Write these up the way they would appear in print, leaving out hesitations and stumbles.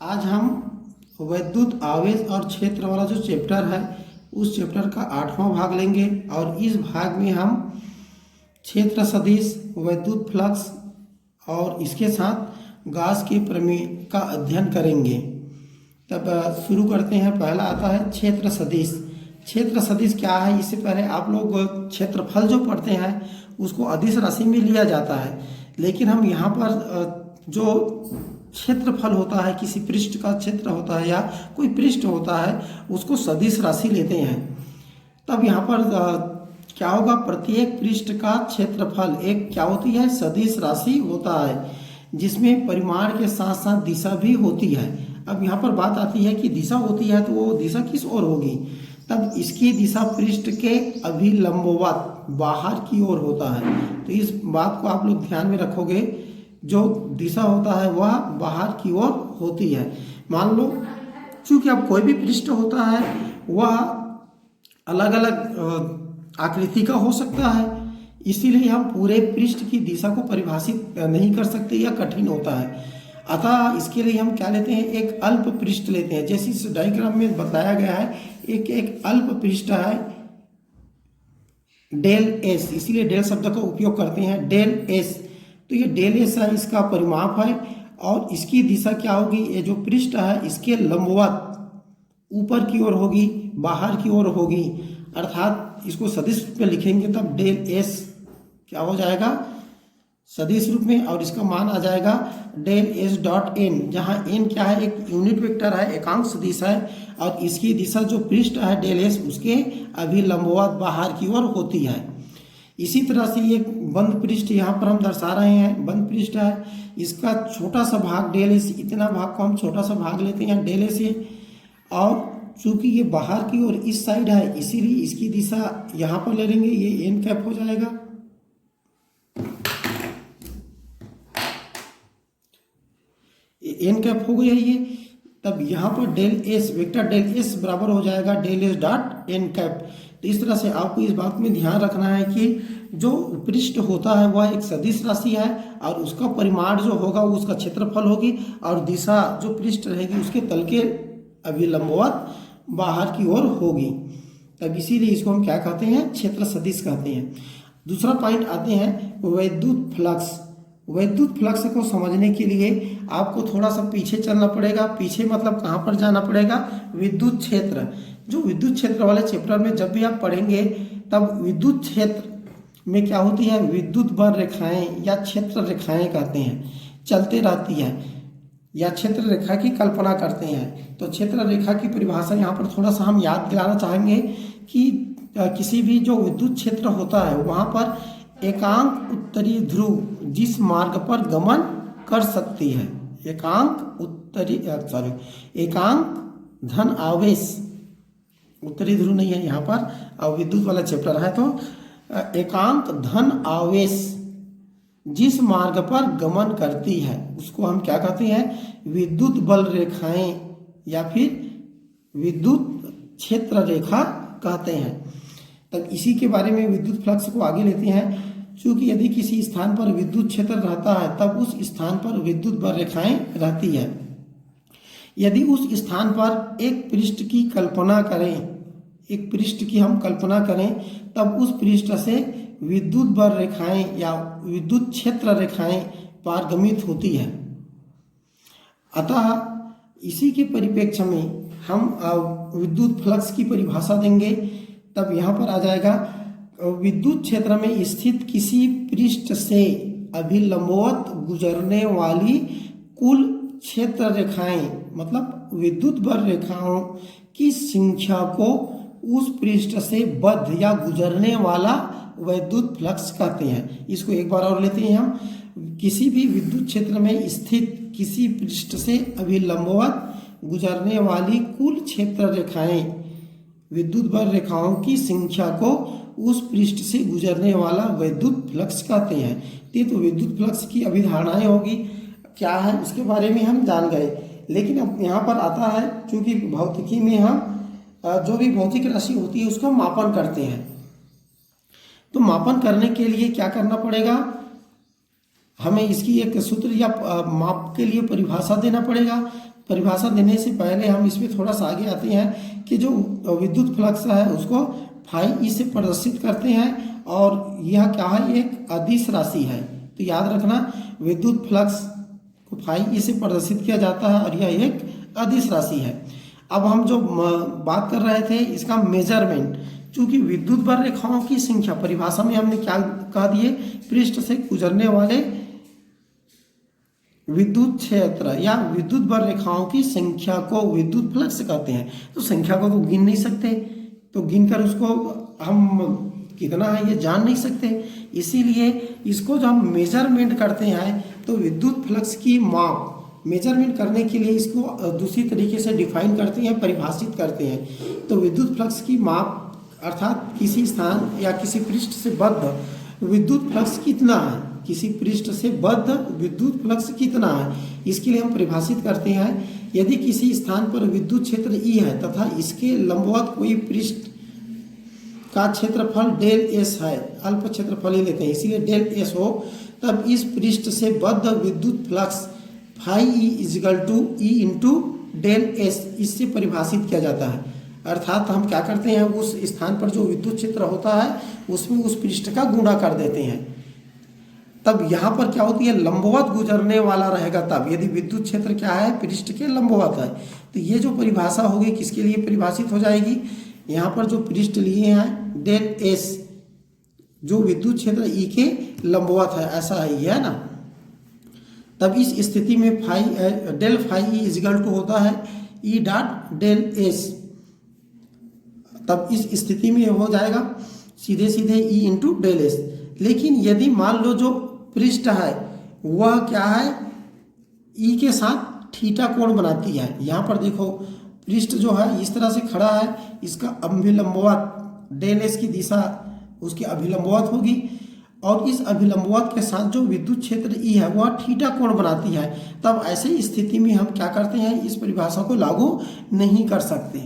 आज हम वैद्युत आवेश और क्षेत्र वाला जो चैप्टर है उस चैप्टर का 8वां भाग लेंगे और इस भाग में हम क्षेत्र सदिश, वैद्युत फ्लक्स और इसके साथ गॉस के प्रमेय का अध्ययन करेंगे। तब शुरू करते हैं। पहला आता है क्षेत्र सदिश। क्षेत्र सदिश क्या है? इससे पहले आप लोग क्षेत्रफल जो पढ़ते हैं उसको अदिश राशि में लिया जाता है, लेकिन हम यहाँ पर जो क्षेत्रफल होता है, किसी पृष्ठ का क्षेत्र होता है या कोई पृष्ठ होता है, उसको सदिश राशि लेते हैं। तब यहाँ पर क्या होगा? प्रत्येक पृष्ठ का क्षेत्रफल एक क्या होती है? सदिश राशि होता है, जिसमें परिमाण के साथ साथ दिशा भी होती है। अब यहाँ पर बात आती है कि दिशा होती है तो वो दिशा किस ओर होगी? तब इसकी दिशा पृष्ठ के अभिलंबवत बाहर की ओर होता है। तो इस बात को आप लोग ध्यान में रखोगे, जो दिशा होता है वह बाहर की ओर होती है। मान लो चूंकि अब कोई भी पृष्ठ होता है वह अलग अलग आकृति का हो सकता है, इसीलिए हम पूरे पृष्ठ की दिशा को परिभाषित नहीं कर सकते या कठिन होता है। अतः इसके लिए हम क्या लेते हैं? एक अल्प पृष्ठ लेते हैं। जैसे इस डायग्राम में बताया गया है, एक अल्प पृष्ठ है डेल एस, इसीलिए डेल शब्द का उपयोग करते हैं, डेल एस। तो ये डेल एस है, इसका परिमाप है और इसकी दिशा क्या होगी? ये जो पृष्ठ है इसके लंबवत ऊपर की ओर होगी, बाहर की ओर होगी। अर्थात इसको सदिश रूप में लिखेंगे तब डेल एस क्या हो जाएगा? सदिश रूप में, और इसका मान आ जाएगा डेल एस डॉट एन, जहाँ एन क्या है? एक यूनिट वेक्टर है, एकांक सदिश है, और इसकी दिशा जो पृष्ठ है डेल एस उसके अभिलंबवत बाहर की ओर होती है। इसी तरह से ये बंद पृष्ठ यहाँ पर हम दर्शा रहे हैं, बंद पृष्ठ है, इसका छोटा सा भाग डेल एस, इतना भाग को हम छोटा सा भाग लेते हैं डेल एस से, और चूंकि ये बाहर की ओर इस साइड है इसीलिए इसकी दिशा यहाँ पर ले लेंगे, ये एन कैप हो जाएगा। एन कैप हो गया ये। तब यहाँ पर del S, vector del S बराबर हो जाएगा del S dot N cap. तो इस तरह से आपको इस बात में ध्यान रखना है कि जो पृष्ठ होता है वह एक सदिश राशि है और उसका परिमाण जो होगा वो उसका क्षेत्रफल होगी, और दिशा जो पृष्ठ रहेगी उसके तल के अभिलंबवत बाहर की ओर होगी। तब इसीलिए इसको हम क्या कहते हैं? क्षेत्र सदिश कहते हैं। दूसरा पॉइंट आते हैं वैद्युत फ्लक्स। वैद्युत फ्लक्स को समझने के लिए आपको थोड़ा सा पीछे चलना पड़ेगा। पीछे मतलब कहाँ पर जाना पड़ेगा? विद्युत क्षेत्र। जो विद्युत क्षेत्र वाले चैप्टर में जब भी आप पढ़ेंगे तब विद्युत क्षेत्र में क्या होती है? विद्युत बल रेखाएं या क्षेत्र रेखाएं कहते हैं, चलते रहती है, या क्षेत्र रेखा की कल्पना करते हैं। तो क्षेत्र रेखा की परिभाषा यहाँ पर थोड़ा सा हम याद दिलाना चाहेंगे कि किसी भी जो विद्युत क्षेत्र होता है वहाँ पर एकांक उत्तरी ध्रुव जिस मार्ग पर गमन कर सकती है, एकांक धन आवेश, उत्तरी ध्रुव नहीं है यहाँ पर, और विद्युत वाला चैप्टर है, तो एकांक धन आवेश जिस मार्ग पर गमन करती है उसको हम क्या कहते हैं? विद्युत बल रेखाएं या फिर विद्युत क्षेत्र रेखा कहते हैं। तब इसी के बारे में विद्युत फ्लक्स को आगे लेते हैं। क्योंकि यदि किसी स्थान पर विद्युत क्षेत्र रहता है तब उस स्थान पर विद्युत बल रेखाएं रहती है। यदि उस स्थान पर एक पृष्ठ की कल्पना करें, एक पृष्ठ की हम कल्पना करें, तब उस पृष्ठ से विद्युत बल रेखाएं या विद्युत क्षेत्र रेखाएं पारगमित होती है। अतः इसी के परिप्रेक्ष्य में हम विद्युत फ्लक्स की परिभाषा देंगे। तब यहाँ पर आ जाएगा विद्युत क्षेत्र में स्थित किसी पृष्ठ से अभिलंबवत गुजरने वाली कुल क्षेत्र रेखाएं, मतलब विद्युत बल रेखाओं की संख्या को उस पृष्ठ से बद्ध या गुजरने वाला वैद्युत फ्लक्स कहते हैं। इसको एक बार और लेते हैं हम। किसी भी विद्युत क्षेत्र में स्थित किसी पृष्ठ से अभिलंबवत गुजरने वाली कुल क्षेत्र रेखाएं विद्युत बल रेखाओं की संख्या को उस पृष्ठ से गुजरने वाला वैद्युत फ्लक्स कहते हैं। तो विद्युत फ्लक्स की अभिधारणाएं होगी, क्या है उसके बारे में हम जान गए। लेकिन अब यहाँ पर आता है, क्योंकि भौतिकी में हम जो भी भौतिक राशि होती है उसका मापन करते हैं, तो मापन करने के लिए क्या करना पड़ेगा? हमें इसकी एक सूत्र या माप के लिए परिभाषा देना पड़ेगा। परिभाषा देने से पहले हम इसमें थोड़ा सा आगे आते हैं कि जो विद्युत फ्लक्स है उसको फाई ई से प्रदर्शित करते हैं, और यह क्या है, एक अदिश राशि है। तो याद रखना, विद्युत फ्लक्स को फाई ई से प्रदर्शित किया जाता है और यह एक अदिश राशि है। अब हम जो बात कर रहे थे इसका मेजरमेंट, चूंकि विद्युत बर रेखाओं की संख्या, परिभाषा में हमने क्या कह दिए, पृष्ठ से गुजरने वाले विद्युत क्षेत्र या विद्युत बर रेखाओं की संख्या को विद्युत फ्लक्स कहते हैं। तो संख्या को तो गिन नहीं सकते, तो गिनकर उसको हम कितना है ये जान नहीं सकते, इसीलिए इसको जब हम मेजरमेंट करते हैं तो विद्युत फ्लक्स की माप मेजरमेंट करने के लिए इसको दूसरी तरीके से डिफाइन करते हैं, परिभाषित करते हैं। तो विद्युत फ्लक्स की माप अर्थात किसी स्थान या किसी पृष्ठ से बद्ध विद्युत फ्लक्स कितना है, किसी पृष्ठ से बद्ध विद्युत फ्लक्स कितना है, इसके लिए हम परिभाषित करते हैं। यदि किसी स्थान पर विद्युत क्षेत्र ई है तथा इसके लंबवत कोई पृष्ठ का क्षेत्रफल डेल एस है, अल्प क्षेत्रफल ही लेते हैं इसीलिए डेल एस हो, तब इस पृष्ठ से बद्ध विद्युत flux phi E equal to E into del S, इससे परिभाषित किया जाता है। अर्थात हम क्या करते हैं, उस स्थान पर जो विद्युत क्षेत्र होता है उसमें उस पृष्ठ का गुणा कर देते हैं। तब यहाँ पर क्या होती है, लंबवत गुजरने वाला रहेगा। तब यदि विद्युत क्षेत्र क्या है, पृष्ठ के लंबवत है, तो ये जो परिभाषा होगी किसके लिए परिभाषित हो जाएगी, यहाँ पर जो पृष्ठ लिए हैं डेल एस, जो विद्युत क्षेत्र ई के लंबवत है, ऐसा है ये, है ना। तब इस स्थिति में phi del phi E equal to होता है ई डॉट डेल एस। तब इस स्थिति में हो जाएगा सीधे सीधे ई इंटू डेल एस। लेकिन यदि मान लो जो पृष्ठ है वह क्या है, ई के साथ थीटा कोण बनाती है। यहाँ पर देखो पृष्ठ जो है इस तरह से खड़ा है, इसका अभिलंबवत डेल एस की दिशा उसकी अभिलंबवत होगी, और इस अभिलंबवत के साथ जो विद्युत क्षेत्र ई है वह थीटा कोण बनाती है। तब ऐसे स्थिति में हम क्या करते हैं, इस परिभाषा को लागू नहीं कर सकते।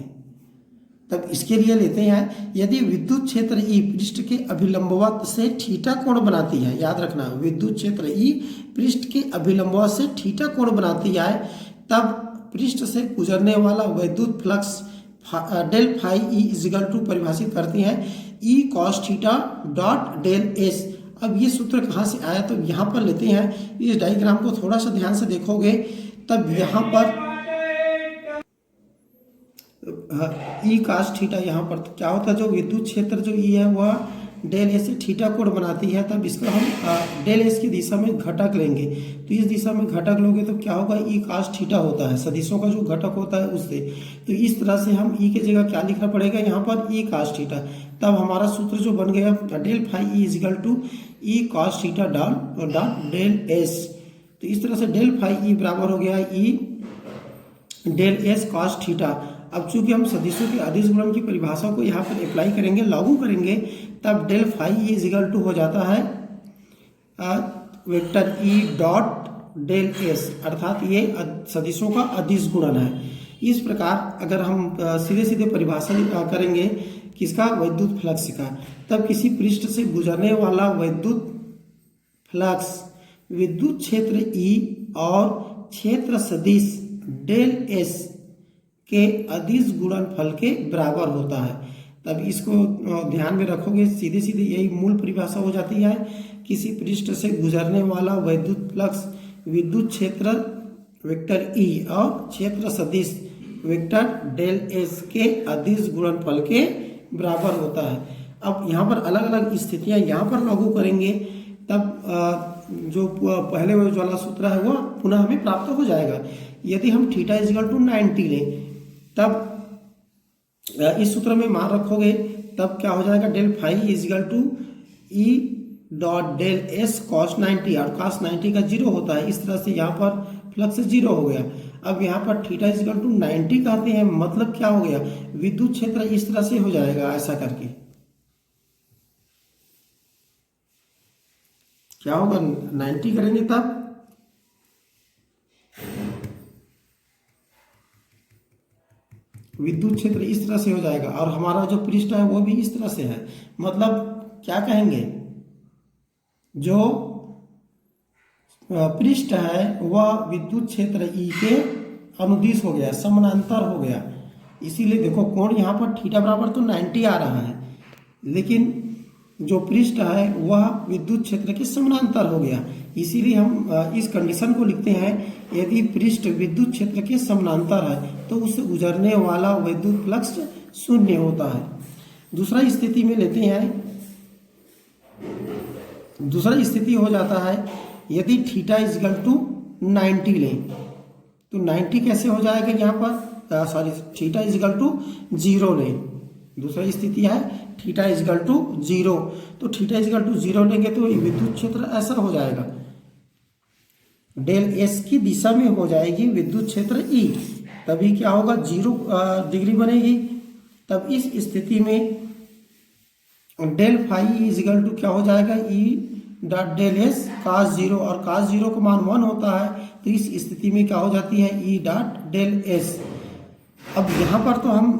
तब इसके लिए लेते हैं, यदि विद्युत क्षेत्र ई पृष्ठ के अभिलंबवत से थीटा कोण बनाती है, याद रखना विद्युत क्षेत्र ई पृष्ठ के अभिलंबवत से थीटा कोण बनाती है, तब पृष्ठ से गुजरने वाला विद्युत flux del phi E equal to परिभाषित करती हैं E cos theta dot del S. अब ये सूत्र कहाँ से आया, तो यहाँ पर लेते हैं, इस डायग्राम को थोड़ा सा ध्यान से देखोगे तब यहाँ पर ई कॉस थीटा, यहाँ पर क्या होता है, जो विद्युत क्षेत्र जो ई है वह डेल एस से थीटा कोण बनाती है। तब इसका हम डेल एस की दिशा में घटक लेंगे, तो इस दिशा में घटक लोगे तो क्या होगा, ई कॉस थीटा होता है, सदिशों का जो घटक होता है उससे। तो इस तरह से हम ई की जगह क्या लिखना पड़ेगा, यहाँ पर ई कॉस थीटा। तब हमारा सूत्र जो बन गया del phi E equal to E cos theta dot del S. तो इस तरह से डेल फाई ई बराबर हो गया E del S cos theta. अब चूंकि हम सदिशों के अदिश गुणन की परिभाषा को यहाँ पर अप्लाई करेंगे, लागू करेंगे, तब del phi E equal to हो जाता है vector E dot del S, अर्थात ये सदिशों का अदिश गुणन है। इस प्रकार अगर हम सीधे सीधे परिभाषा करेंगे किसका, विद्युत फ्लक्स का, तब किसी पृष्ठ से गुजरने वाला विद्युत फ्लक्स विद्युत क्षेत्र ई और क्षेत्र सदिश डेल एस के अदिश गुणनफल के बराबर होता है। तब इसको ध्यान में रखोगे, सीधे सीधे यही मूल परिभाषा हो जाती है, किसी पृष्ठ से गुजरने वाला विद्युत फ्लक्स विद्युत क्षेत्र वेक्टर ई और क्षेत्र सदिश वेक्टर डेल एस के अदिश गुणनफल के बराबर होता है। अब यहाँ पर अलग अलग स्थितियाँ यहाँ पर लागू करेंगे, तब जो पहले वाला सूत्र है वो पुनः हमें प्राप्त हो जाएगा। यदि हम थीटा इजिकल टू 90 लें, तब इस सूत्र में मान रखोगे, तब क्या हो जाएगा, del phi equal to E dot del S cos 90, और कॉस 90 का 0 होता है, इस तरह से यहाँ पर फ्लक्स 0 हो गया। अब यहाँ पर थीटा इजिकल टू 90 कहते हैं, मतलब क्या हो गया, विद्युत क्षेत्र इस तरह से हो जाएगा, ऐसा करके क्या होगा, 90 करेंगे तब विद्युत क्षेत्र इस तरह से हो जाएगा, और हमारा जो पृष्ठ है वो भी इस तरह से है। मतलब क्या कहेंगे, जो पृष्ठ है वह विद्युत क्षेत्र ई के अनुदिश हो गया, समानांतर हो गया। इसीलिए देखो कोण यहाँ पर थीटा बराबर तो 90 आ रहा है, लेकिन जो पृष्ठ है वह विद्युत क्षेत्र के समानांतर हो गया। इसीलिए हम इस कंडीशन को लिखते हैं, यदि पृष्ठ विद्युत क्षेत्र के समानांतर है तो उससे गुजरने वाला विद्युत फ्लक्स शून्य होता है। दूसरा स्थिति में लेते हैं, दूसरा स्थिति हो जाता है यदि थीटा इजकल टू 90 लें तो 90 कैसे हो जाएगा यहाँ पर, सॉरी थीटा इजकल टू 0 लें। दूसरा स्थिति है थीटा इजकल टू 0, तो थीटा इजकल टू 0 लेंगे तो विद्युत क्षेत्र ऐसा हो जाएगा, डेल एस की दिशा में हो जाएगी विद्युत क्षेत्र ई, तभी क्या होगा 0 डिग्री बनेगी। तब इस स्थिति में डेल फाई इजकल टू क्या हो जाएगा, ई डॉट डेल एस कास 0, और कास 0 का मान 1 होता है, तो इस स्थिति में क्या हो जाती है ई डॉट डेल एस। अब यहाँ पर तो हम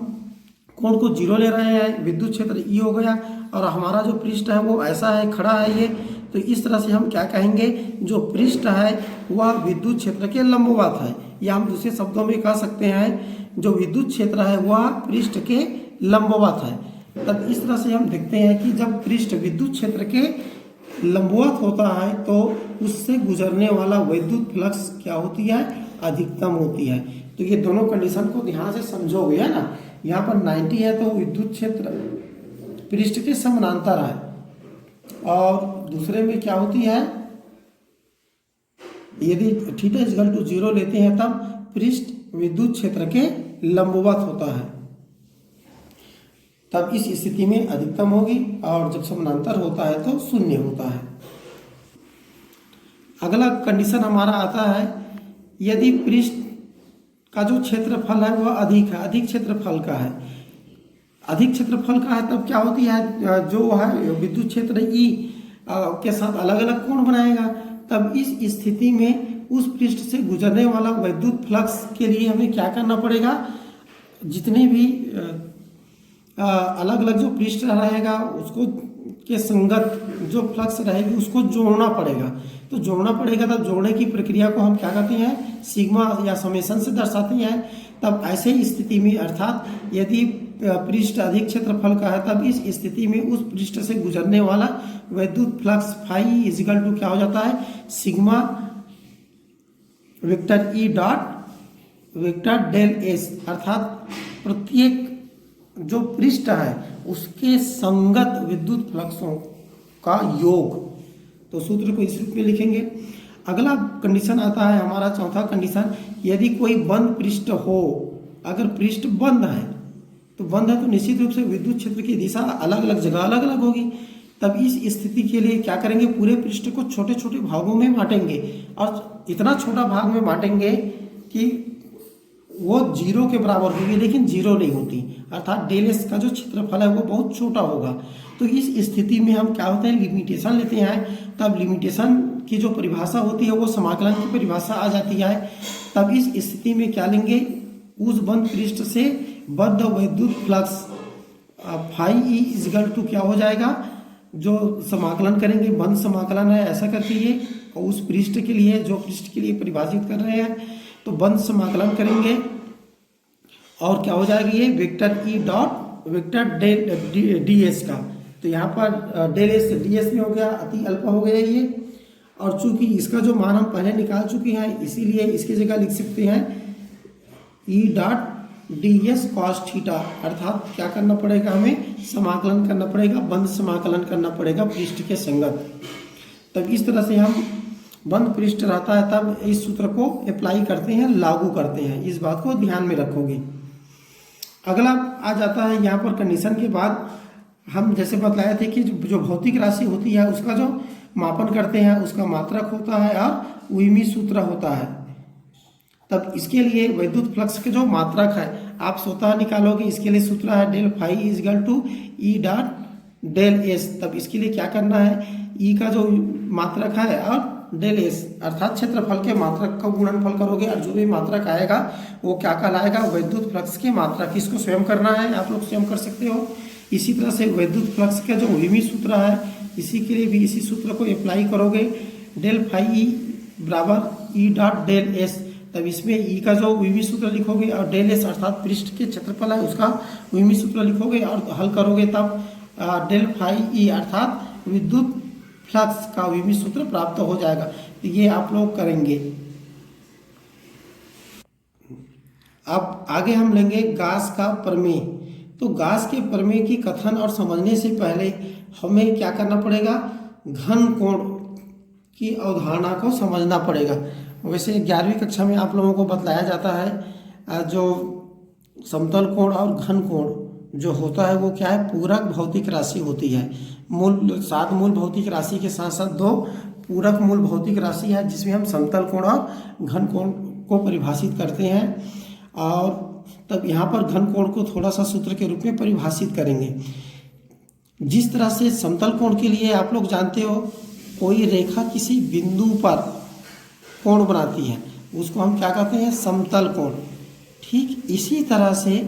कोण को 0 ले रहे हैं, विद्युत क्षेत्र ई हो गया, और हमारा जो पृष्ठ है वो ऐसा है, खड़ा है ये, तो इस तरह से हम क्या कहेंगे, जो पृष्ठ है वह विद्युत क्षेत्र के लंबवत है, या हम दूसरे शब्दों में कह सकते हैं जो विद्युत क्षेत्र है वह पृष्ठ के लंबवत है। तब इस तरह से हम देखते हैं कि जब पृष्ठ विद्युत क्षेत्र के लंबवत होता है तो उससे गुजरने वाला विद्युत फ्लक्स क्या होती है, अधिकतम होती है। तो ये दोनों कंडीशन को ध्यान से समझोगे, है ना। यहाँ पर 90 है तो विद्युत क्षेत्र पृष्ठ के समानांतर है, और दूसरे में क्या होती है, यदि थीटा इजकल टू 0 लेते हैं तब पृष्ठ विद्युत क्षेत्र के लंबवत होता है, तब इस स्थिति में अधिकतम होगी, और जब समानांतर होता है तो शून्य होता है। अगला कंडीशन हमारा आता है, यदि पृष्ठ का जो क्षेत्रफल है वह अधिक है, अधिक क्षेत्रफल का है, अधिक क्षेत्रफल का है, तब क्या होती है, जो है विद्युत क्षेत्र ई के साथ अलग अलग कोण बनाएगा। तब इस स्थिति में उस पृष्ठ से गुजरने वाला विद्युत फ्लक्स के लिए हमें क्या करना पड़ेगा, जितने भी अलग अलग जो पृष्ठ रहेगा उसको के संगत जो फ्लक्स रहेगी उसको जोड़ना पड़ेगा। तो जोड़ना पड़ेगा, तब जोड़ने की प्रक्रिया को हम क्या कहते हैं, सिग्मा या समेशन से दर्शाते हैं। तब ऐसे स्थिति में, अर्थात यदि पृष्ठ अधिक क्षेत्रफल का है, तब इस स्थिति में उस पृष्ठ से गुजरने वाला विद्युत फ्लक्स फाई इजिकल टू क्या हो जाता है, sigma vector E dot vector del S, अर्थात प्रत्येक जो पृष्ठ है उसके संगत विद्युत फ्लक्सों का योग। तो सूत्र को इस रूप में लिखेंगे। अगला कंडीशन आता है हमारा चौथा कंडीशन, यदि कोई बंद पृष्ठ हो, अगर पृष्ठ बंद है तो निश्चित रूप से विद्युत क्षेत्र की दिशा अलग अलग जगह अलग अलग होगी। तब इस स्थिति के लिए क्या करेंगे, पूरे पृष्ठ को छोटे छोटे भागों में बांटेंगे, और इतना छोटा भाग में बांटेंगे कि वो 0 के बराबर होगी, लेकिन 0 नहीं होती, अर्थात डेल एस का जो क्षेत्रफल है वो बहुत छोटा होगा। तो इस स्थिति में हम क्या होते हैं, लिमिटेशन लेते हैं। तब लिमिटेशन की जो परिभाषा होती है वो समाकलन की परिभाषा आ जाती है। तब इस स्थिति में क्या लेंगे, उस बंद पृष्ठ से बद्ध विद्युत flux phi E equal to क्या हो जाएगा, जो समाकलन करेंगे, बंद समाकलन है ऐसा करके ये, और उस पृष्ठ के लिए, जो पृष्ठ के लिए परिभाषित कर रहे हैं, तो बंद समाकलन करेंगे और क्या हो जाएगा, ये vector E dot vector del D S का। तो यहाँ पर डेल एस डी एस में हो गया, अति अल्प हो गया ये, और चूंकि इसका जो मान हम पहले निकाल चुके हैं इसीलिए इसकी जगह लिख सकते हैं E dot D S cos theta, अर्थात क्या करना पड़ेगा, हमें समाकलन करना पड़ेगा, बंद समाकलन करना पड़ेगा पृष्ठ के संगत। तब इस तरह से हम बंद पृष्ठ रहता है तब इस सूत्र को अप्लाई करते हैं, लागू करते हैं, इस बात को ध्यान में रखोगे। अगला आ जाता है यहाँ पर कंडीशन के बाद, हम जैसे बतलाए थे कि जो भौतिक राशि होती है उसका जो मापन करते हैं उसका मात्रक होता है और उइमी सूत्र होता है। तब इसके लिए विद्युत फ्लक्स के जो मात्रक है आप स्वतः निकालोगे, इसके लिए सूत्र है del phi equal to E dot del S. तब इसके लिए क्या करना है, ई का जो मात्रक है और डेल एस अर्थात क्षेत्रफल के मात्रक का गुणनफल करोगे, और जो भी मात्रक आएगा वो क्या कहलाएगा, विद्युत फ्लक्स के मात्रक। इसको स्वयं करना है, आप लोग स्वयं कर सकते हो। इसी तरह से विद्युत फ्लक्स का जो उइमी सूत्र है इसी के लिए भी इसी सूत्र को अप्लाई करोगे, डेल फाई ई बराबर ई डॉट डेल एस। तब इसमें ई का जो विमी सूत्र लिखोगे और डेल एस अर्थात पृष्ठ के क्षेत्रफल है उसका विमी सूत्र लिखोगे और हल करोगे तब डेल फाई ई अर्थात विद्युत फ्लक्स का विमी सूत्र प्राप्त हो जाएगा। तो ये आप लोग करेंगे। अब आगे हम लेंगे गास का प्रमेय। तो गास के प्रमेय की कथन और समझने से पहले हमें क्या करना पड़ेगा, घन कोण की अवधारणा को समझना पड़ेगा। वैसे 11वीं कक्षा में आप लोगों को बतलाया जाता है जो समतल कोण और घन कोण जो होता है वो क्या है, पूरक भौतिक राशि होती है। 7 मूल भौतिक राशि के साथ साथ 2 पूरक मूल भौतिक राशि है जिसमें हम समतल कोण और घन कोण को परिभाषित करते हैं। और तब यहाँ पर घन कोण को थोड़ा सा सूत्र के रूप में परिभाषित करेंगे। जिस तरह से समतल कोण के लिए आप लोग जानते हो कोई रेखा किसी बिंदु पर कोण बनाती है उसको हम क्या कहते हैं, समतल कोण। ठीक इसी तरह से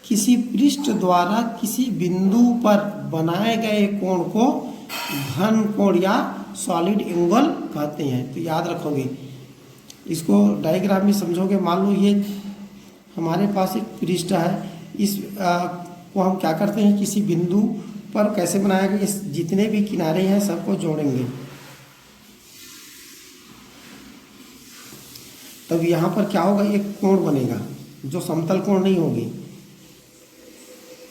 किसी पृष्ठ द्वारा किसी बिंदु पर बनाए गए कोण को घन कोण या सॉलिड एंगल कहते हैं। तो याद रखोगे, इसको डायग्राम में समझोगे। मान लो ये हमारे पास एक पृष्ठ है, इस को हम क्या करते हैं, किसी बिंदु पर कैसे बनाया गया, इस जितने भी किनारे हैं सबको जोड़ेंगे। तब यहाँ पर क्या होगा, एक कोण बनेगा जो समतल कोण नहीं होगी।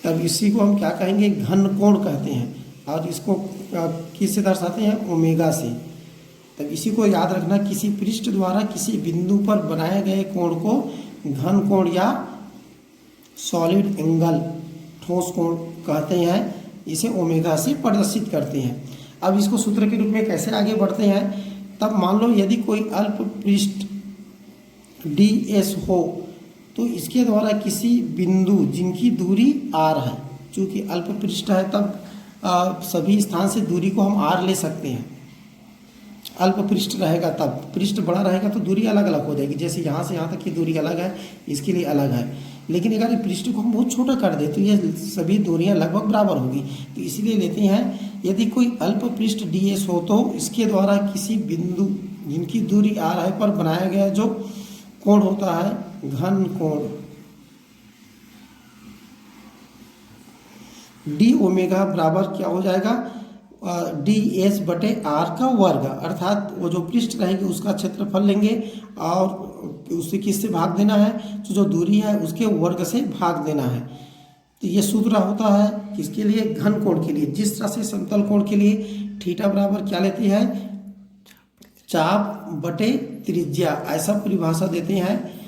तब इसी को हम क्या कहेंगे, घन कोण कहते हैं। और इसको किससे दर्शाते हैं, ओमेगा से। तब इसी को याद रखना, किसी पृष्ठ द्वारा किसी बिंदु पर बनाए गए कोण को घन कोण या सॉलिड एंगल ठोस कोण कहते हैं। इसे ओमेगा से प्रदर्शित करते हैं। अब इसको सूत्र के रूप में कैसे आगे बढ़ते हैं, तब मान लो यदि कोई अल्प पृष्ठ ds हो तो इसके द्वारा किसी बिंदु जिनकी दूरी r है, चूँकि अल्प पृष्ठ है तब सभी स्थान से दूरी को हम r ले सकते हैं। अल्प पृष्ठ रहेगा तब, पृष्ठ बड़ा रहेगा तो दूरी अलग अलग हो जाएगी। जैसे यहाँ से यहाँ तक की दूरी अलग है, इसके लिए अलग है। लेकिन अगर पृष्ठ को हम बहुत छोटा कर दें तो ये सभी दूरियां लगभग बराबर होगी। तो इसलिए लेते हैं यदि कोई अल्प पृष्ठ ds हो तो इसके द्वारा किसी बिंदु जिनकी दूरी r है पर बनाया गया जो कोण होता है घन कोण, डी ओमेगा बराबर क्या हो जाएगा, ds बटे r का वर्ग। अर्थात वो जो पृष्ठ रहेगी उसका क्षेत्रफल लेंगे और उसे किससे भाग देना है, तो जो दूरी है उसके वर्ग से भाग देना है। तो ये सूत्र होता है किसके लिए, घन कोण के लिए। जिस तरह से समतल कोण के लिए थीटा बराबर क्या लेती है, चाप बटे त्रिज्या, ऐसा परिभाषा देते हैं।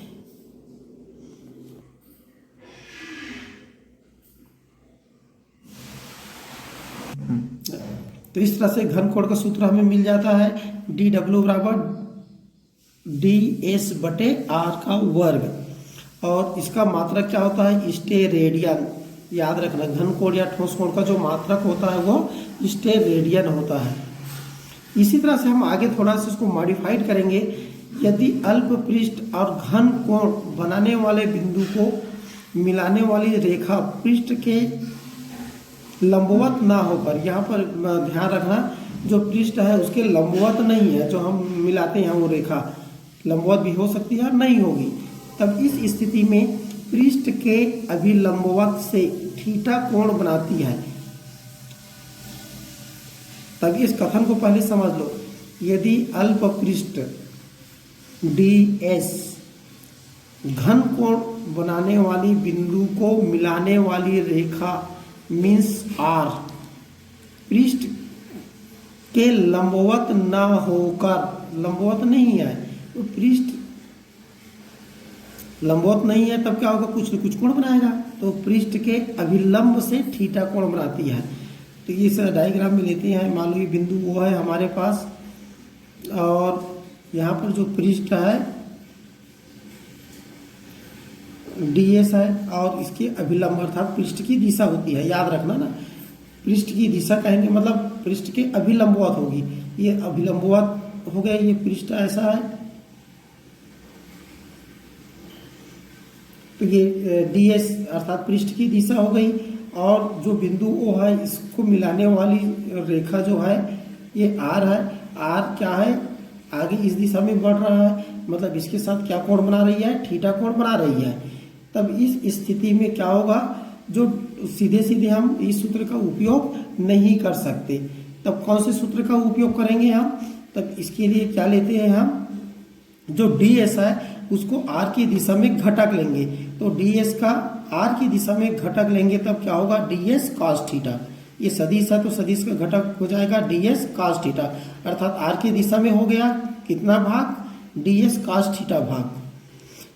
तो इस तरह से घन कोण का सूत्र हमें मिल जाता है, डी डब्ल्यू बराबर ds बटे r का वर्ग। और इसका मात्रक क्या होता है, स्टेरेडियन। याद रखना, घन कोण या ठोस कोण का जो मात्रक होता है वो स्टेरेडियन होता है। इसी तरह से हम आगे थोड़ा सा इसको मॉडिफाइड करेंगे। यदि अल्प पृष्ठ और घन कोण बनाने वाले बिंदु को मिलाने वाली रेखा पृष्ठ के लंबवत ना होकर, यहाँ पर ध्यान रखना जो पृष्ठ है उसके लंबवत नहीं है, जो हम मिलाते हैं वो रेखा लंबवत भी हो सकती है और नहीं होगी। तब इस स्थिति में पृष्ठ के अभिलंबवत से थीटा कोण बनाती है। तब इस कथन को पहले समझ लो, यदि अल्प पृष्ठ ds घन कोण बनाने वाली बिंदु को मिलाने वाली रेखा मीन्स r पृष्ठ के लंबवत न होकर, लंबवत नहीं है तो पृष्ठ लंबवत नहीं है तब क्या होगा, कुछ न कुछ कोण बनाएगा। तो पृष्ठ के अभिलंब से थीटा कोण बनाती है। तो ये इस डायग्राम में लेते हैं, मान लो ये बिंदु वो है हमारे पास और यहाँ पर जो पृष्ठ है ds है और इसके अभिलंब अर्थात पृष्ठ की दिशा होती है। याद रखना ना, पृष्ठ की दिशा कहेंगे मतलब पृष्ठ के अभिलंबवत होगी। ये अभिलंबवत हो गया, ये पृष्ठ ऐसा है तो ये ds अर्थात पृष्ठ की दिशा हो गई। और जो बिंदु O है इसको मिलाने वाली रेखा जो है ये R है। R क्या है, आगे इस दिशा में बढ़ रहा है, मतलब इसके साथ क्या कोण बना रही है, थीटा कोण बना रही है। तब इस स्थिति में क्या होगा, जो सीधे सीधे हम इस सूत्र का उपयोग नहीं कर सकते। तब कौन से सूत्र का उपयोग करेंगे हम, तब इसके लिए क्या लेते हैं हम, जो ds है उसको r की दिशा में घटक लेंगे। तो ds का r की दिशा में घटक लेंगे, तब क्या होगा, ds cos थीटा। ये सदिश है तो सदिश का घटक हो जाएगा ds cos थीटा, अर्थात r की दिशा में हो गया कितना भाग, ds cos थीटा भाग।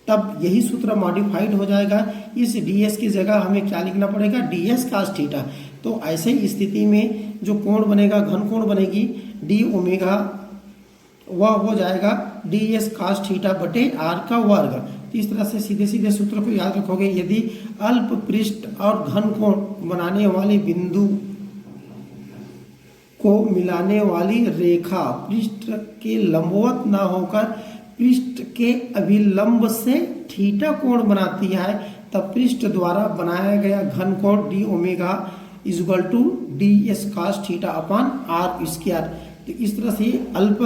तब यही सूत्र मॉडिफाइड हो जाएगा, इस ds की जगह हमें क्या लिखना पड़ेगा, ds cos थीटा। तो ऐसे स्थिति में जो कोण बनेगा, घन कोण बनेगी डी ओमेगा, वह हो जाएगा ds cos थीटा बटे r का वर्ग। तो इस तरह से सीधे सीधे सूत्र को याद रखोगे। यदि अल्प पृष्ठ और घन कोण बनाने वाले बिंदु को मिलाने वाली रेखा पृष्ठ के लंबवत न होकर पृष्ठ के अभिलंब से थीटा कोण बनाती है, तब पृष्ठ द्वारा बनाया गया घन कोण D omega equal to ds cos theta upon r square. तो इस तरह से अल्प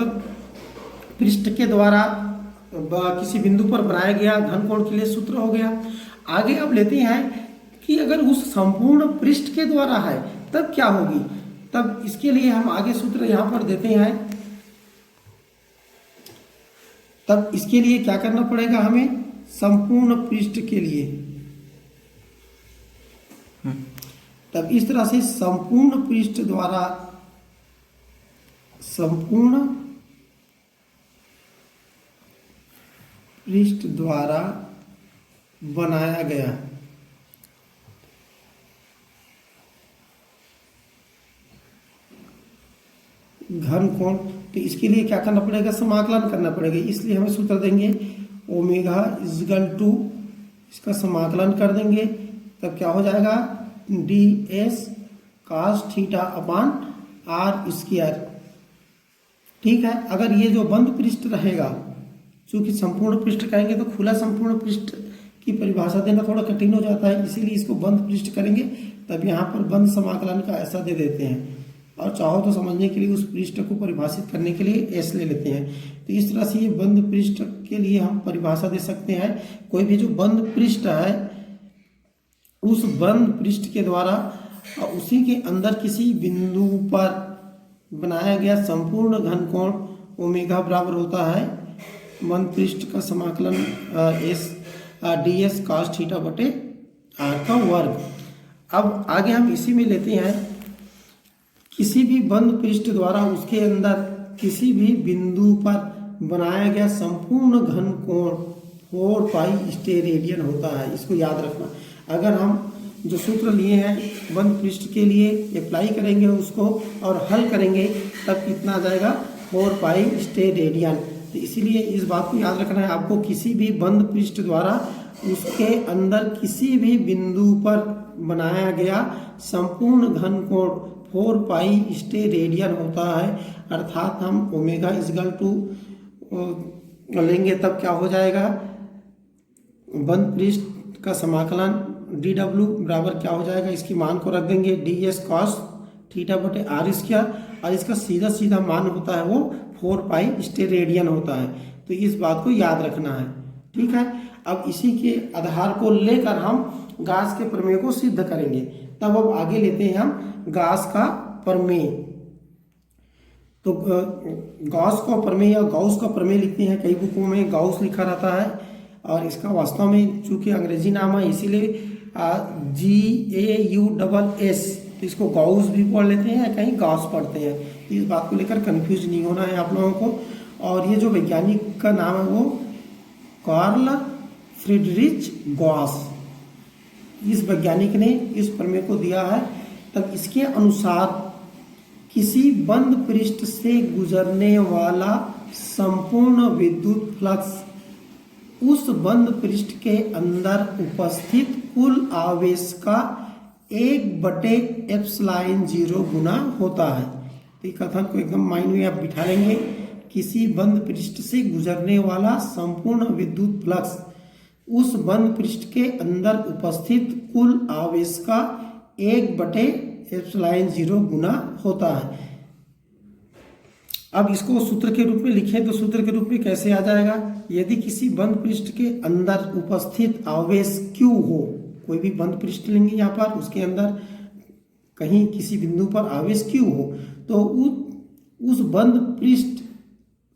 पृष्ठ के द्वारा किसी बिंदु पर बनाया गया घन कोण के लिए सूत्र हो गया। आगे अब लेते हैं कि अगर उस संपूर्ण पृष्ठ के द्वारा है तब क्या होगी। तब इसके लिए हम आगे सूत्र यहां पर देते हैं। तब इसके लिए क्या करना पड़ेगा हमें, संपूर्ण पृष्ठ के लिए। तब इस तरह से संपूर्ण पृष्ठ द्वारा, संपूर्ण पृष्ठ द्वारा बनाया गया घन कोण, तो इसके लिए क्या करना पड़ेगा, समाकलन करना पड़ेगा। इसलिए हमें सूत्र देंगे ओमेगा इजगल टू, इसका समाकलन कर देंगे, तब क्या हो जाएगा, ds cos theta upon r square. ठीक है। अगर ये जो बंद पृष्ठ रहेगा, चूंकि संपूर्ण पृष्ठ कहेंगे तो खुला संपूर्ण पृष्ठ की परिभाषा देना थोड़ा कठिन हो जाता है, इसीलिए इसको बंद पृष्ठ करेंगे। तब यहाँ पर बंद समाकलन का ऐसा दे देते हैं, और चाहो तो समझने के लिए उस पृष्ठ को परिभाषित करने के लिए एस ले लेते हैं। तो इस तरह से ये बंद पृष्ठ के लिए हम परिभाषा दे सकते हैं। कोई भी जो बंद पृष्ठ है, उस बंद पृष्ठ के द्वारा उसी के अंदर किसी बिंदु पर बनाया गया संपूर्ण घन कोण ओमेगा बराबर होता है बंद पृष्ठ का समाकलन एस ds cos थीटा बटे r का वर्ग। अब आगे हम इसी में लेते हैं, किसी भी बंद पृष्ठ द्वारा उसके अंदर किसी भी बिंदु पर बनाया गया संपूर्ण घन कोण 4 पाई स्टेरेडियन होता है। इसको याद रखना। अगर हम जो सूत्र लिए हैं बंद पृष्ठ के लिए अप्लाई करेंगे उसको और हल करेंगे, तब कितना आ जाएगा, 4 पाई स्टेरेडियन। तो इसीलिए इस बात को याद रखना है आपको, किसी भी बंद पृष्ठ द्वारा उसके अंदर किसी भी बिंदु पर बनाया गया संपूर्ण घन कोण 4 पाई स्टेरेडियन होता है। अर्थात हम ओमेगा इजगल टू लेंगे, तब क्या हो जाएगा, बंद पृष्ठ का समाकलन dw बराबर क्या हो जाएगा, इसकी मान को रख देंगे ds cos थीटा बटे r स्क्वायर, और इसका सीधा सीधा मान होता है वो 4 पाई स्टेरेडियन होता है। तो इस बात को याद रखना है। ठीक है। अब इसी के आधार को लेकर हम गॉस के प्रमेय को सिद्ध करेंगे। तब अब आगे लेते हैं हम गॉस का प्रमेय। तो गॉस का प्रमेय या गॉस का प्रमेय लिखते हैं, कई बुकों में गॉस लिखा रहता है, और इसका वास्तव में चूंकि अंग्रेजी नाम है इसीलिए GAUSS, तो इसको गॉस भी पढ़ लेते हैं, कहीं गॉस पढ़ते हैं। तो इस बात को लेकर कंफ्यूज नहीं होना है आप लोगों को। और ये जो वैज्ञानिक का नाम है वो कार्ल फ्रीडरिच गॉस, इस वैज्ञानिक ने इस प्रमेय को दिया है। तब इसके अनुसार किसी बंद पृष्ठ से गुजरने वाला संपूर्ण विद्युत फ्लक्स उस बंद पृष्ठ के अंदर उपस्थित कुल आवेश का 1/ε0 गुना होता है। तो ये कथन को एकदम माइंड में आप बिठा लेंगे, किसी बंद पृष्ठ से गुजरने वाला संपूर्ण विद्युत फ्लक्स उस बंद पृष्ठ के अंदर उपस्थित कुल आवेश का 1/ε0 गुना होता है। अब इसको सूत्र के रूप में लिखें तो सूत्र के रूप में कैसे आ जाएगा, यदि किसी बंद पृष्ठ के अंदर उपस्थित आवेश Q हो, कोई भी बंद पृष्ठ लेंगे यहाँ पर, उसके अंदर कहीं किसी बिंदु पर आवेश Q हो, तो उस बंद पृष्ठ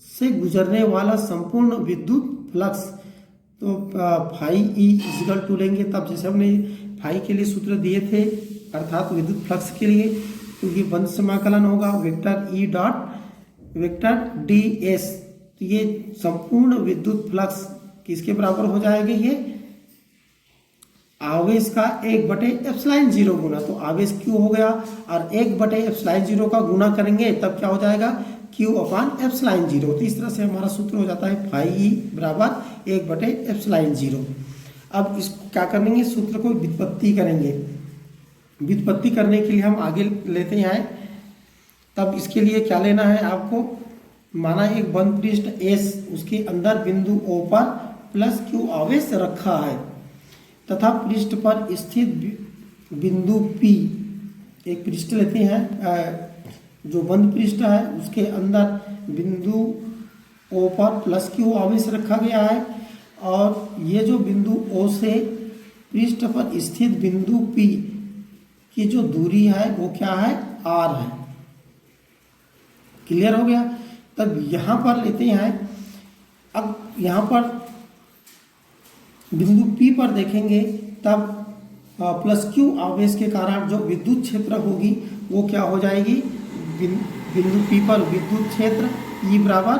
से गुजरने वाला संपूर्ण विद्युत फ्लक्स, तो फाई ई इक्वल टू लेंगे, तब जैसे हमने फाई के लिए सूत्र दिए थे अर्थात विद्युत फ्लक्स के लिए, तो ये बंद समाकलन होगा vector E dot vector D S. तो ये संपूर्ण विद्युत फ्लक्स किसके बराबर हो जाएगा, ये आवेश का 1/ε0 गुना, तो आवेश Q हो गया और 1/ε0 का गुना करेंगे तब क्या हो जाएगा, Q/ε0। तो इस तरह से हमारा सूत्र हो जाता है फाई ई बराबर 1/ε0। अब इस क्या करेंगे, सूत्र को व्युत्पत्ति करेंगे। व्युत्पत्ति करने के लिए हम आगे लेते हैं, तब इसके लिए क्या लेना है आपको, माना एक बंद पृष्ठ S, उसके अंदर बिंदु O पर प्लस Q आवेश रखा है तथा पृष्ठ पर स्थित बिंदु P, एक पृष्ठ लेते हैं जो बंद पृष्ठ है, उसके अंदर बिंदु O पर प्लस Q आवेश रखा गया है, और ये जो बिंदु O से पृष्ठ पर स्थित बिंदु P की जो दूरी है वो क्या है, R है। क्लियर हो गया। तब यहाँ पर लेते हैं, अब यहाँ पर बिंदु P पर देखेंगे तब प्लस Q आवेश के कारण जो विद्युत क्षेत्र होगी वो क्या हो जाएगी, बिंदु P पर विद्युत क्षेत्र E बराबर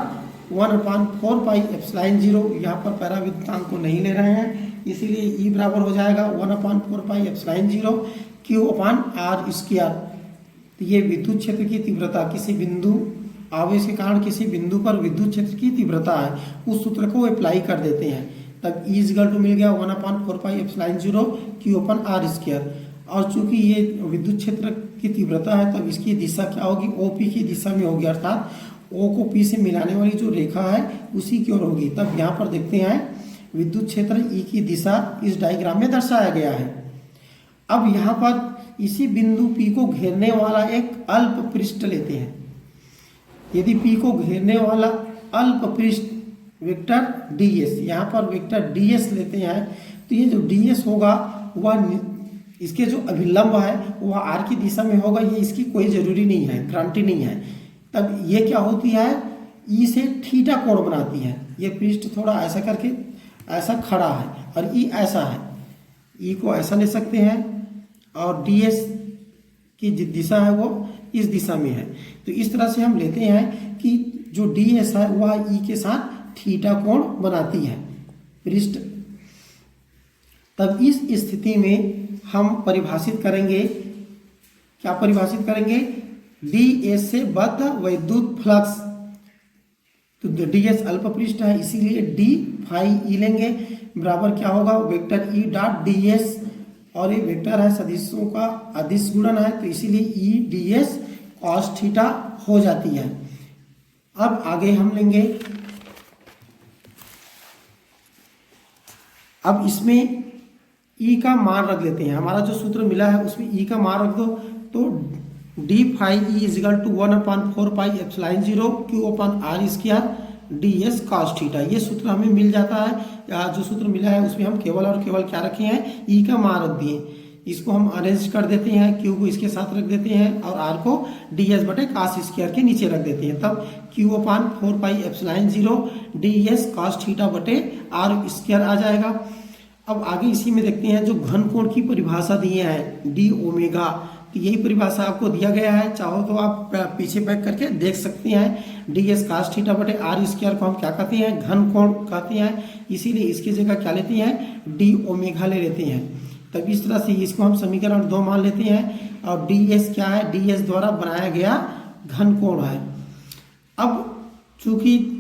1/4 पाई एप्सिलॉन 0, यहाँ पर पराविद्युतांक को नहीं ले रहे हैं इसीलिए E बराबर हो जाएगा 1/4 पाई एप्सिलॉन 0 Q/r²। तो ये विद्युत क्षेत्र की तीव्रता, किसी बिंदु आवेश के कारण किसी बिंदु पर विद्युत क्षेत्र की तीव्रता है, उस सूत्र को अप्लाई कर देते हैं, तब E इक्वल टू मिल गया 1/4 पाई एप्सिलॉन 0 Q/r²। और चूंकि ये विद्युत क्षेत्र की तीव्रता है तब इसकी दिशा क्या होगी, OP की दिशा में होगी, अर्थात O को P से मिलाने वाली जो रेखा है उसी की ओर होगी। तब यहाँ पर देखते हैं विद्युत क्षेत्र E की दिशा इस डायग्राम में दर्शाया गया है। अब यहाँ पर इसी बिंदु P को घेरने वाला एक अल्प पृष्ठ लेते हैं। यदि P को घेरने वाला अल्प पृष्ठ वेक्टर ds, यहाँ पर वेक्टर ds लेते हैं, तो ये जो ds होगा वह इसके जो अभिलंब है वह r की दिशा में होगा, ये इसकी कोई जरूरी नहीं है, गारंटी नहीं है। तब ये क्या होती है, E से थीटा कोण बनाती है। ये पृष्ठ थोड़ा ऐसा करके ऐसा खड़ा है और E ऐसा है, E को ऐसा ले सकते हैं और ds की दिशा है वो इस दिशा में है। तो इस तरह से हम लेते हैं कि जो ds है वह E के साथ थीटा कोण बनाती है पृष्ठ। तब इस स्थिति में हम परिभाषित करेंगे, क्या परिभाषित करेंगे, ds से बद्ध वैद्युत फ्लक्स। तो ds अल्प पृष्ठ है इसीलिए d फाई ई लेंगे, बराबर क्या होगा वेक्टर E डॉट ds, और ये वेक्टर है सदिशों का अदिश गुणन है, तो इसीलिए E ds cos थीटा हो जाती है। अब आगे हम लेंगे, अब इसमें E का मान रख लेते हैं। हमारा जो सूत्र मिला है उसमें E का मान रख दो, तो d phi E equal to 1/4 pi epsilon 0 Q/r² ds cos theta, ये सूत्र हमें मिल जाता है। जो सूत्र मिला है उसमें हम केवल और केवल क्या रखे हैं, E का मान रख दिए। इसको हम अरेंज कर देते हैं, Q को इसके साथ रख देते हैं और R को ds/cos² के नीचे रख देते हैं। तब Q/4 पाई एप्सिलॉन 0 ds cos थीटा/r² आ जाएगा। अब आगे इसी में देखते हैं जो घन कोण की परिभाषा दिए हैं d ओमेगा, तो यही परिभाषा आपको दिया गया है, चाहो तो आप पीछे बैक करके देख सकते हैं। ds cos थीटा/r² को हम क्या कहते हैं, घन कोण कहते हैं, इसीलिए इसकी जगह क्या लेते हैं, d ओमेगा ले लेते हैं। तब इस तरह से इसको हम समीकरण 2 मान लेते हैं, और ds क्या है, ds द्वारा बनाया गया घन कोण है। अब चूंकि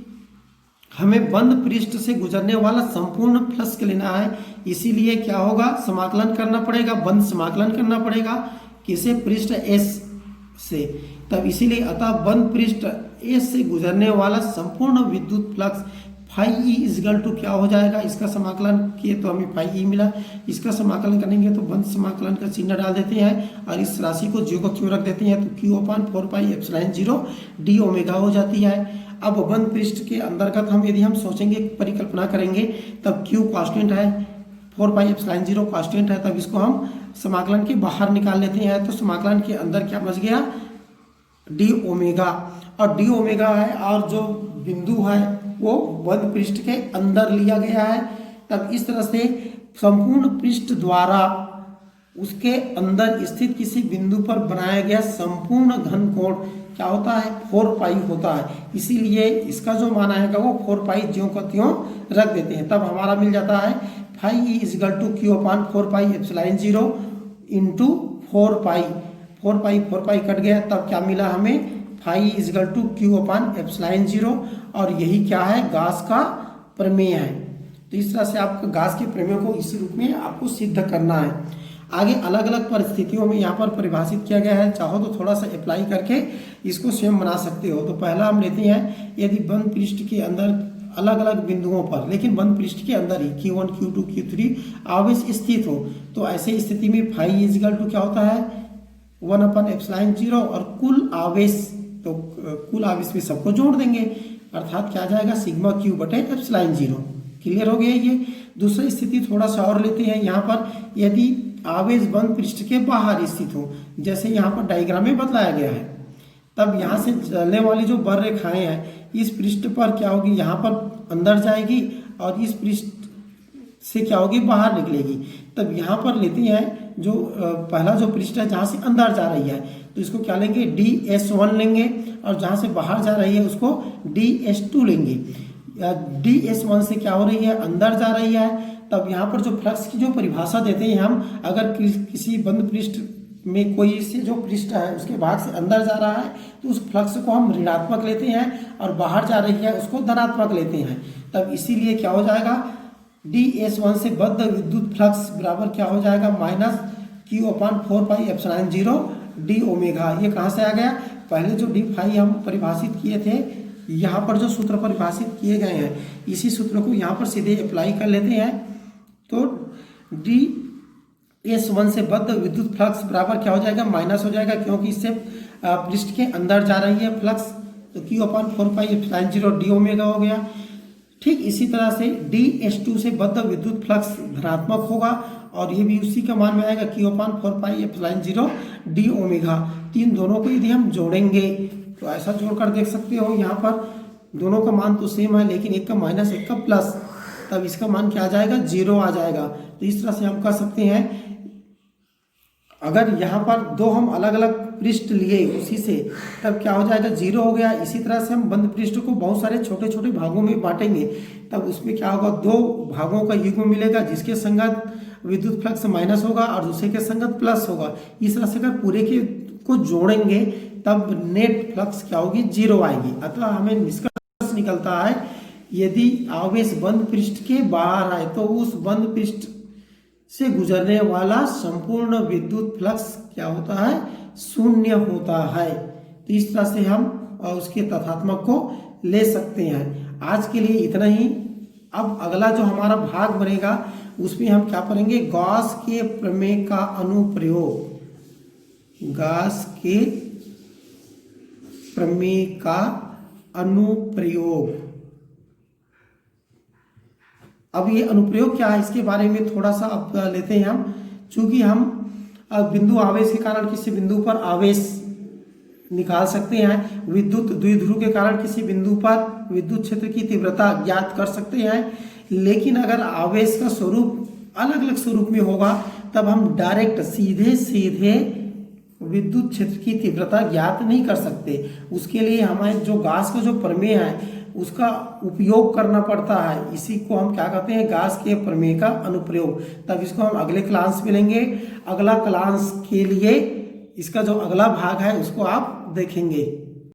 हमें बंद पृष्ठ से गुजरने वाला संपूर्ण फ्लक्स लेना है, इसीलिए क्या होगा, समाकलन करना पड़ेगा, बंद समाकलन करना पड़ेगा, किसे, पृष्ठ S से। तब इसीलिए अतः बंद पृष्ठ S से गुजरने वाला संपूर्ण विद्युत flux phi E equal to क्या हो जाएगा, इसका समाकलन किए तो हमें फाई ई मिला, इसका समाकलन करेंगे तो बंद समाकलन का चिन्ह डाल देते हैं और इस राशि को ज्यों को क्यों रख देते हैं, तो Q upon 4 pi epsilon 0 D omega हो जाती है। अब बंद पृष्ठ के अंतर्गत हम यदि हम सोचेंगे, परिकल्पना करेंगे, तब क्यू कांस्टेंट है, 4 पाई एप्सिलॉन 0 कांस्टेंट है, तब इसको हम समाकलन के बाहर निकाल लेते हैं। तो समाकलन के अंदर क्या बच गया, डी ओमेगा, और डी ओमेगा है और जो बिंदु है वो बंद पृष्ठ के अंदर लिया गया है। तब इस तरह से संपूर्ण पृष्ठ द्वारा उसके अंदर स्थित किसी बिंदु पर बनाया गया संपूर्ण घन कोण क्या होता है, 4 पाई होता है। इसीलिए इसका जो मान आएगा वो 4 पाई ज्यों का त्यों रख देते हैं। तब हमारा मिल जाता है phi E equal to Q upon 4 pi epsilon 0 into 4 pi, 4 pi cut गया, तब क्या मिला हमें, phi equal to Q upon epsilon 0, और यही क्या है, गास का प्रमेय है। तो इस तरह से आपको गास के प्रमेय को इस रूप में आपको सिद्ध करना है। आगे अलग अलग परिस्थितियों में यहाँ पर परिभाषित किया गया है, चाहो तो थोड़ा सा अप्लाई करके इसको स्वयं बना सकते हो। तो पहला हम लेते हैं, यदि बंद पृष्ठ के अंदर अलग अलग बिंदुओं पर, लेकिन बंद पृष्ठ के अंदर ही Q1 Q2 Q3 आवेश स्थित हो, तो ऐसे स्थिति में फाई इजगल टू क्या होता है, 1 अपन एप्सिलॉन 0, और कुल आवेश, तो कुल आवेश में सबको जोड़ देंगे, अर्थात क्या आ जाएगा, सिग्मा क्यू बटे एप्सिलॉन 0। क्लियर हो गया ये। दूसरी स्थिति थोड़ा सा और लेते हैं, यहाँ पर यदि आवेश बंद पृष्ठ के बाहर स्थित हो, जैसे यहाँ पर डायग्राम में बतलाया गया है, तब यहाँ से चलने वाली जो बर रेखाएं हैं इस पृष्ठ पर क्या होगी, यहाँ पर अंदर जाएगी और इस पृष्ठ से क्या होगी, बाहर निकलेगी। तब यहाँ पर लेते हैं जो पहला जो पृष्ठ है जहाँ से अंदर जा रही है, तो इसको क्या लेंगे, DS1 लेंगे, और जहाँ से बाहर जा रही है उसको DS2 लेंगे। DS1 से क्या हो रही है, अंदर जा रही है। तब यहाँ पर जो फ्लक्स की जो परिभाषा देते हैं हम, अगर किसी बंद पृष्ठ में कोई से जो पृष्ठ है उसके भाग से अंदर जा रहा है तो उस फ्लक्स को हम ऋणात्मक लेते हैं, और बाहर जा रही है उसको धनात्मक लेते हैं। तब इसीलिए क्या हो जाएगा, DS1 से बद्ध विद्युत फ्लक्स बराबर क्या हो जाएगा, माइनस Q अपान 4 पाई एप्सिलॉन 0 डी ओमेगा। ये कहाँ से आ गया, पहले जो डी फाई हम परिभाषित किए थे, यहाँ पर जो सूत्र परिभाषित किए गए हैं इसी सूत्र को यहाँ पर सीधे अप्लाई कर लेते हैं। तो DS1 से बद्ध विद्युत फ्लक्स बराबर क्या हो जाएगा, माइनस हो जाएगा, क्योंकि इससे पृष्ठ के अंदर जा रही है फ्लक्स, तो Q अपान 4 पाई एप्सिलॉन 0 डी ओमेगा हो गया। ठीक इसी तरह से DS2 से बद्ध विद्युत फ्लक्स धनात्मक होगा, और ये भी उसी का मान में आएगा, Q अपान 4 पाई एप्सिलॉन 0 डी ओमेगा। तीन दोनों को यदि हम जोड़ेंगे तो ऐसा जोड़कर देख सकते हो, यहाँ पर दोनों का मान तो सेम है, लेकिन एक का माइनस एक का प्लस, तब इसका मान क्या आ जाएगा, 0 आ जाएगा। तो इस तरह से हम कह सकते हैं, अगर यहाँ पर दो हम अलग अलग पृष्ठ लिए उसी से, तब क्या हो जाएगा, 0 हो गया। इसी तरह से हम बंद पृष्ठ को बहुत सारे छोटे छोटे भागों में बांटेंगे, तब उसमें क्या होगा, दो भागों का युग्म मिलेगा, जिसके संगत विद्युत फ्लक्स माइनस होगा और दूसरे के संगत प्लस होगा। इस तरह से अगर पूरे के को जोड़ेंगे तब नेट फ्लक्स क्या होगी, 0 आएगी। अतः हमें निष्कर्ष निकलता है, यदि आवेश बंद पृष्ठ के बाहर आए तो उस बंद पृष्ठ से गुजरने वाला संपूर्ण विद्युत फ्लक्स क्या होता है, शून्य होता है। तो इस तरह से हम उसके तथात्मक को ले सकते हैं। आज के लिए इतना ही। अब अगला जो हमारा भाग बनेगा उसमें हम क्या करेंगे, गॉस के प्रमेय का अनुप्रयोग। गॉस के प्रमेय का अनुप्रयोग। अब ये अनुप्रयोग क्या है, इसके बारे में थोड़ा सा अब लेते हैं हम। चूंकि हम बिंदु आवेश के कारण किसी बिंदु पर आवेश निकाल सकते हैं, विद्युत द्विध्रुव के कारण किसी बिंदु पर विद्युत क्षेत्र की तीव्रता ज्ञात कर सकते हैं, लेकिन अगर आवेश का स्वरूप अलग अलग स्वरूप में होगा तब हम डायरेक्ट सीधे विद्युत क्षेत्र की तीव्रता ज्ञात नहीं कर सकते। उसके लिए हमारे जो गॉस का जो प्रमेय है उसका उपयोग करना पड़ता है। इसी को हम क्या कहते हैं, गॉस के प्रमेय का अनुप्रयोग। तब इसको हम अगले क्लास में लेंगे। अगला क्लास के लिए इसका जो अगला भाग है उसको आप देखेंगे।